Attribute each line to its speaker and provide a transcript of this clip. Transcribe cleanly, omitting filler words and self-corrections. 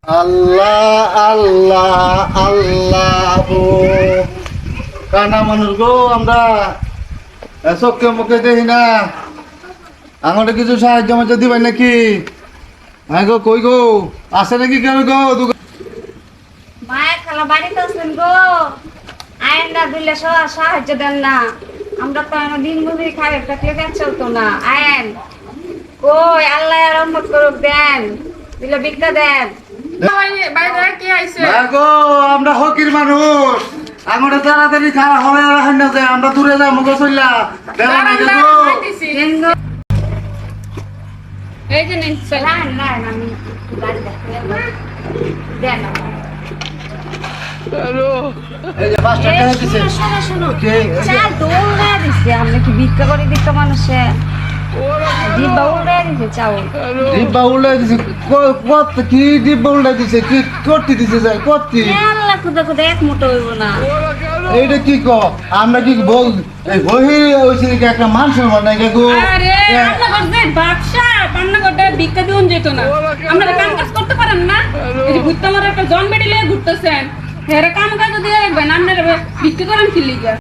Speaker 1: আল্লাহ আল্লাহ আল্লাহ ও কানা মানুষ গো, আমরা চোখে মুখে দেখি না। আমাদের কিছু সাহায্য মাঝে দিবেন নাকি? হ্যাঁ গো, কই গো, আছে নাকি কেউ গো?
Speaker 2: মায়ের খালা বাড়িতে আছেন গো, আইন না দিলে সাহায্য দেন না। আমরা তো দিন মজুরি খাই, থাকলে পেট চলতো না। আইন কই, আল্লাহ রহমত করুক, দেন দিলে ভিক্ষা দেন।
Speaker 1: হ্যাঁ গো, আমরা হকির মানুষ, আমাদের তাড়াতাড়ি খাওয়া হবে রাখেন না, যে আমরা দূরে যাবো গো চললা।
Speaker 2: দেন গো। এই যে নিন, লাইন লাইন আমি গাড়ি দেখতে দেন আমার।
Speaker 1: এই যে 5 টাকা
Speaker 2: এই
Speaker 1: দিছে।
Speaker 2: শোনো, শোনো,
Speaker 1: কে?
Speaker 2: চাল দৌড়া দিছে। আমরা কি ভিক্ষা করে ভিক্ষা মানুষে ডিব্বা উড়ে দিছে চাউল।
Speaker 1: ডিব্বা উল্লাই দিছে। কত কি ডিব্বা উল্লাই দিছে? কি করতে দিছে? যায় করতে
Speaker 2: আল্লাহ খুদা খুদা এক মুঠো হইব না।
Speaker 1: এইটা কি ক? আমরা কি বল এই বহি হইছে কি একটা মানুষের মন নাই গো?
Speaker 3: আরে রান্নাঘর যে ব্যবসা, রান্নাঘরটা ভিক্ষা দিউন যেত না। আপনারা কাম কাজ করতে পারেন না? এই যে ঘুরতে আমার একটা জন বেড়ি লিয়ে ঘুরতেছেন, এরা কাম কাজ দিয়ে রাখবেন, আপনারা ভিক্ষা করেন কি লিগা?